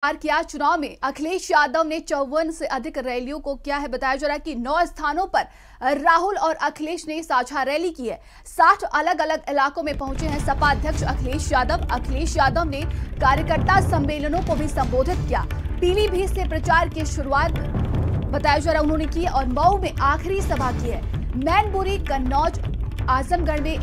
किया चुनाव में अखिलेश यादव ने 54 से अधिक रैलियों को किया है। बताया जा रहा है कि 9 स्थानों पर राहुल और अखिलेश ने साझा रैली की है। 60 अलग अलग इलाकों में पहुंचे हैं सपा अध्यक्ष अखिलेश यादव। अखिलेश यादव ने कार्यकर्ता सम्मेलनों को भी संबोधित किया। पीलीभीत से प्रचार की शुरुआत बताया जा रहा है उन्होंने की और मऊ में आखिरी सभा की है। मैनपुरी, कन्नौज, आजमगढ़ में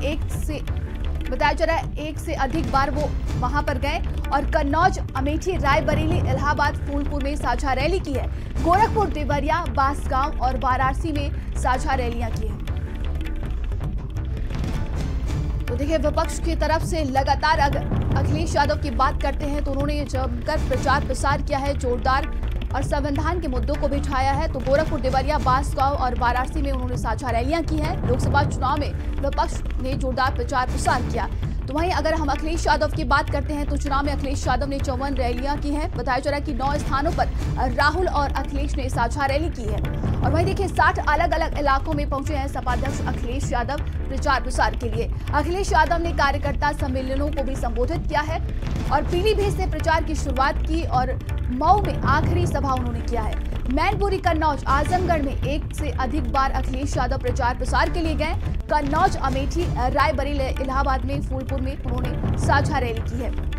बताया जा रहा है एक से अधिक बार वो वहां पर गए और कन्नौज, अमेठी, रायबरेली, इलाहाबाद, फूलपुर में साझा रैली की है। गोरखपुर, देवरिया, बांसगांव और वाराणसी में साझा रैलियां की है। तो देखिए, विपक्ष की तरफ से लगातार अखिलेश यादव की बात करते हैं तो उन्होंने जमकर प्रचार प्रसार किया है, जोरदार और संविधान के मुद्दों को भी उठाया है। तो गोरखपुर, देवरिया, बांसगांव और वाराणसी में उन्होंने साझा रैलियां की हैं। लोकसभा चुनाव में विपक्ष ने जोरदार प्रचार प्रसार किया। तो वहीं अगर हम अखिलेश यादव की बात करते हैं तो चुनाव में अखिलेश यादव ने 54 रैलियां की हैं। बताया जा रहा है कि 9 स्थानों पर राहुल और अखिलेश ने साझा रैली की है। और वहीं देखिए, 60 अलग अलग इलाकों में पहुंचे हैं सपा अध्यक्ष अखिलेश यादव प्रचार प्रसार के लिए। अखिलेश यादव ने कार्यकर्ता सम्मेलनों को भी संबोधित किया है और पीलीभीत से प्रचार की शुरुआत की और मऊ में आखिरी सभा उन्होंने किया है। मैनपुरी, कन्नौज, आजमगढ़ में एक से अधिक बार अखिलेश यादव प्रचार प्रसार के लिए गए। कन्नौज, अमेठी, रायबरेली, इलाहाबाद में, फूलपुर में उन्होंने साझा रैली की है।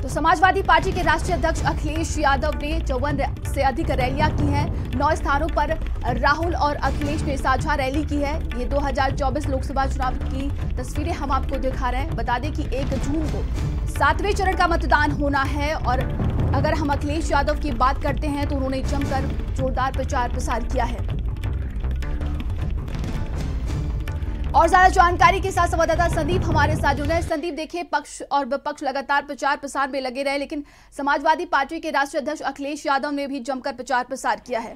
तो समाजवादी पार्टी के राष्ट्रीय अध्यक्ष अखिलेश यादव ने 54 से अधिक रैलियां की हैं। 9 स्थानों पर राहुल और अखिलेश ने साझा रैली की है। ये 2024 लोकसभा चुनाव की तस्वीरें हम आपको दिखा रहे हैं। बता दें कि 1 जून को 7वें चरण का मतदान होना है और अगर हम अखिलेश यादव की बात करते हैं तो उन्होंने जमकर जोरदार प्रचार प्रसार किया है। और ज्यादा जानकारी के साथ संवाददाता संदीप हमारे साथ जुड़े हैं। संदीप, देखिए, पक्ष और विपक्ष लगातार प्रचार प्रसार में लगे रहे, लेकिन समाजवादी पार्टी के राष्ट्रीय अध्यक्ष अखिलेश यादव ने भी जमकर प्रचार प्रसार किया है।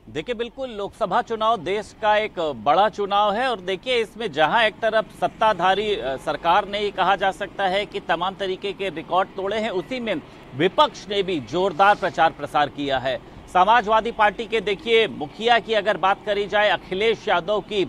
देखिए, बिल्कुल लोकसभा चुनाव देश का एक बड़ा चुनाव है और देखिए, इसमें जहां एक तरफ सत्ताधारी सरकार ने कहा जा सकता है कि तमाम तरीके के रिकॉर्ड तोड़े हैं, उसी में विपक्ष ने भी जोरदार प्रचार प्रसार किया है। समाजवादी पार्टी के देखिए मुखिया की अगर बात करी जाए, अखिलेश यादव की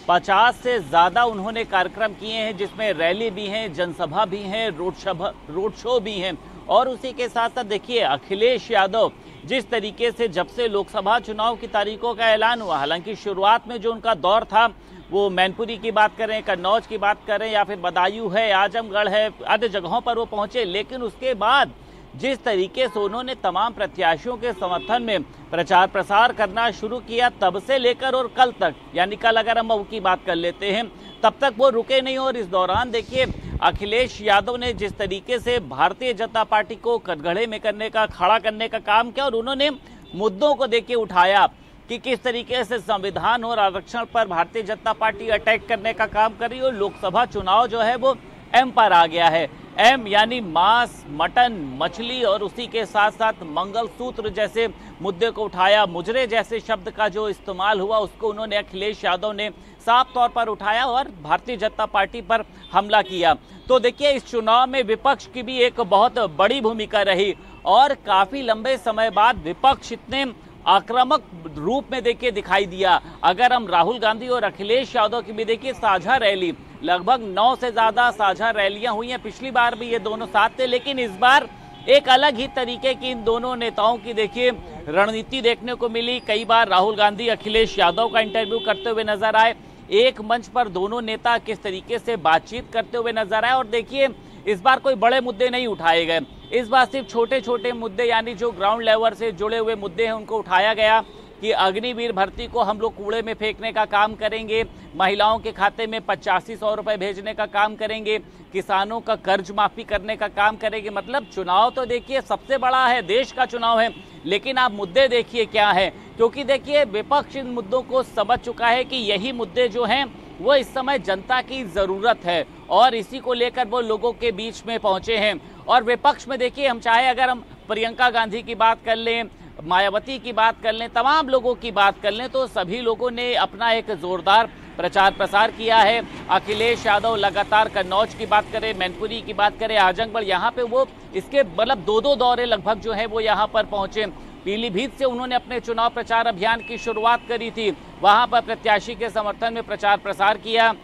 50 से ज़्यादा उन्होंने कार्यक्रम किए हैं, जिसमें रैली भी हैं, जनसभा भी हैं, रोड शो भी हैं। और उसी के साथ साथ देखिए, अखिलेश यादव जिस तरीके से जब से लोकसभा चुनाव की तारीखों का ऐलान हुआ, हालांकि शुरुआत में जो उनका दौर था वो मैनपुरी की बात करें, कन्नौज की बात करें या फिर बदायूं है, आजमगढ़ है, अन्य जगहों पर वो पहुंचे, लेकिन उसके बाद जिस तरीके से उन्होंने तमाम प्रत्याशियों के समर्थन में प्रचार प्रसार करना शुरू किया, तब से लेकर और कल तक, यानी कल अगर हम मऊ की बात कर लेते हैं, तब तक वो रुके नहीं। और इस दौरान देखिए, अखिलेश यादव ने जिस तरीके से भारतीय जनता पार्टी को कटघरे में खड़ा करने का काम किया और उन्होंने मुद्दों को देखिए उठाया कि किस तरीके से संविधान और आरक्षण पर भारतीय जनता पार्टी अटैक करने का काम कर रही है। और लोकसभा चुनाव जो है वो एम पर आ गया है। एम यानी मांस, मटन, मछली और उसी के साथ साथ मंगलसूत्र जैसे मुद्दे को उठाया। मुजरे जैसे शब्द का जो इस्तेमाल हुआ उसको उन्होंने, अखिलेश यादव ने साफ तौर पर उठाया और भारतीय जनता पार्टी पर हमला किया। तो देखिए, इस चुनाव में विपक्ष की भी एक बहुत बड़ी भूमिका रही और काफी लंबे समय बाद विपक्ष इतने आक्रामक रूप में देखिए दिखाई दिया। अगर हम राहुल गांधी और अखिलेश यादव की भी देखिए साझा रैली, लगभग 9 से ज्यादा साझा रैलियां हुई हैं। पिछली बार भी ये दोनों साथ थे, लेकिन इस बार एक अलग ही तरीके की इन दोनों नेताओं की देखिए रणनीति देखने को मिली। कई बार राहुल गांधी अखिलेश यादव का इंटरव्यू करते हुए नजर आए। एक मंच पर दोनों नेता किस तरीके से बातचीत करते हुए नजर आए। और देखिए, इस बार कोई बड़े मुद्दे नहीं उठाए गए, इस बार सिर्फ छोटे छोटे मुद्दे, यानी जो ग्राउंड लेवल से जुड़े हुए मुद्दे हैं उनको उठाया गया कि अग्निवीर भर्ती को हम लोग कूड़े में फेंकने का काम करेंगे, महिलाओं के खाते में 8500 रुपए भेजने का काम करेंगे, किसानों का कर्ज माफी करने का काम करेंगे। मतलब चुनाव तो देखिए सबसे बड़ा है, देश का चुनाव है, लेकिन आप मुद्दे देखिए क्या है, क्योंकि देखिए विपक्ष इन मुद्दों को समझ चुका है कि यही मुद्दे जो हैं वो इस समय जनता की जरूरत है और इसी को लेकर वो लोगों के बीच में पहुंचे हैं। और विपक्ष में देखिए, हम चाहे अगर हम प्रियंका गांधी की बात कर लें, मायावती की बात कर लें, तमाम लोगों की बात कर लें, तो सभी लोगों ने अपना एक जोरदार प्रचार प्रसार किया है। अखिलेश यादव लगातार कन्नौज की बात करें, मैनपुरी की बात करें, आजमगढ़, यहाँ पे वो इसके मतलब 2-2 दौरे लगभग जो है वो यहाँ पर पहुंचे। पीलीभीत से उन्होंने अपने चुनाव प्रचार अभियान की शुरुआत करी थी, वहां पर प्रत्याशी के समर्थन में प्रचार प्रसार किया।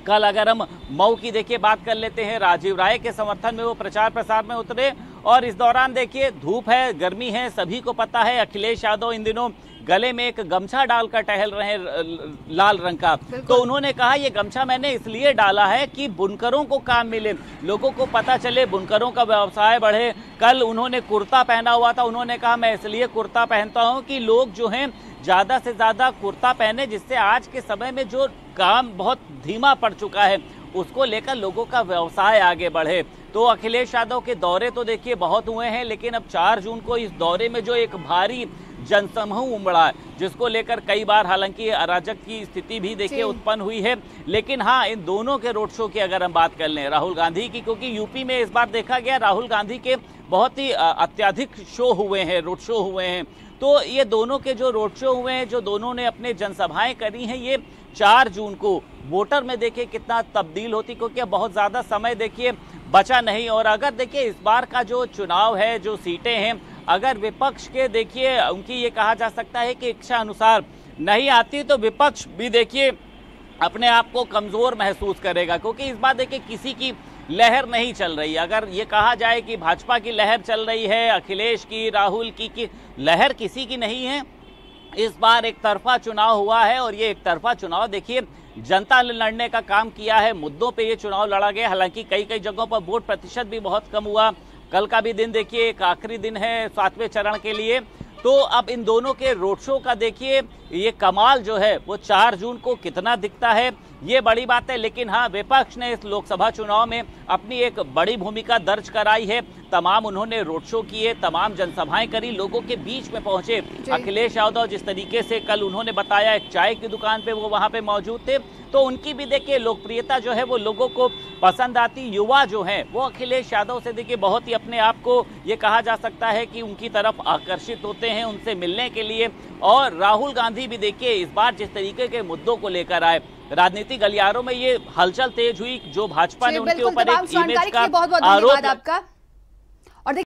कल अगर हम मऊ की देखिए बात कर लेते हैं, राजीव राय के समर्थन में वो प्रचार प्रसार में उतरे और इस दौरान देखिए धूप है, गर्मी है, सभी को पता है। अखिलेश यादव इन दिनों गले में एक गमछा डालकर टहल रहे हैं लाल रंग का, तो उन्होंने कहा ये गमछा मैंने इसलिए डाला है कि बुनकरों को काम मिले, लोगों को पता चले, बुनकरों का व्यवसाय बढ़े। कल उन्होंने कुर्ता पहना हुआ था, उन्होंने कहा मैं इसलिए कुर्ता पहनता हूं कि लोग जो हैं ज़्यादा से ज़्यादा कुर्ता पहने, जिससे आज के समय में जो काम बहुत धीमा पड़ चुका है उसको लेकर लोगों का व्यवसाय आगे बढ़े। तो अखिलेश यादव के दौरे तो देखिए बहुत हुए हैं, लेकिन अब 4 जून को इस दौरे में जो एक भारी जनसमूह उमड़ा है, जिसको लेकर कई बार हालांकि अराजक की स्थिति भी देखिए उत्पन्न हुई है। लेकिन हाँ, इन दोनों के रोड शो की अगर हम बात कर लें, राहुल गांधी की, क्योंकि यूपी में इस बार देखा गया राहुल गांधी के बहुत ही अत्यधिक शो हुए हैं, रोड शो हुए हैं। तो ये दोनों के जो रोड शो हुए हैं, जो दोनों ने अपने जनसभाएं करी हैं, ये 4 जून को वोटर में देखिए कितना तब्दील होती, क्योंकि बहुत ज़्यादा समय देखिए बचा नहीं। और अगर देखिए इस बार का जो चुनाव है, जो सीटें हैं, अगर विपक्ष के देखिए उनकी ये कहा जा सकता है कि इच्छा अनुसार नहीं आती, तो विपक्ष भी देखिए अपने आप को कमज़ोर महसूस करेगा, क्योंकि इस बार देखिए किसी की लहर नहीं चल रही। अगर ये कहा जाए कि भाजपा की लहर चल रही है, अखिलेश की, राहुल की लहर किसी की नहीं है। इस बार एक तरफा चुनाव हुआ है और ये एक तरफा चुनाव देखिए जनता ने लड़ने का काम किया है, मुद्दों पे ये चुनाव लड़ा गया। हालांकि कई कई जगहों पर वोट प्रतिशत भी बहुत कम हुआ। कल का भी दिन देखिए एक आखिरी दिन है 7वें चरण के लिए। तो अब इन दोनों के रोड शो का देखिए ये कमाल जो है वो 4 जून को कितना दिखता है, ये बड़ी बात है। लेकिन हाँ, विपक्ष ने इस लोकसभा चुनाव में अपनी एक बड़ी भूमिका दर्ज कराई है। तमाम उन्होंने रोड शो किए, तमाम जनसभाएं करी, लोगों के बीच में पहुंचे। अखिलेश यादव जिस तरीके से कल उन्होंने बताया एक चाय की दुकान पे वो वहां पे मौजूद थे, तो उनकी भी देखिए लोकप्रियता जो है वो लोगों को पसंद आती। युवा जो हैं वो अखिलेश यादव से देखिए बहुत ही अपने आप को ये कहा जा सकता है कि उनकी तरफ आकर्षित होते हैं उनसे मिलने के लिए। और राहुल गांधी भी देखिए इस बार जिस तरीके के मुद्दों को लेकर आए, राजनीतिक गलियारों में ये हलचल तेज हुई, जो भाजपा ने उनके ऊपर एक इमेज का आरोप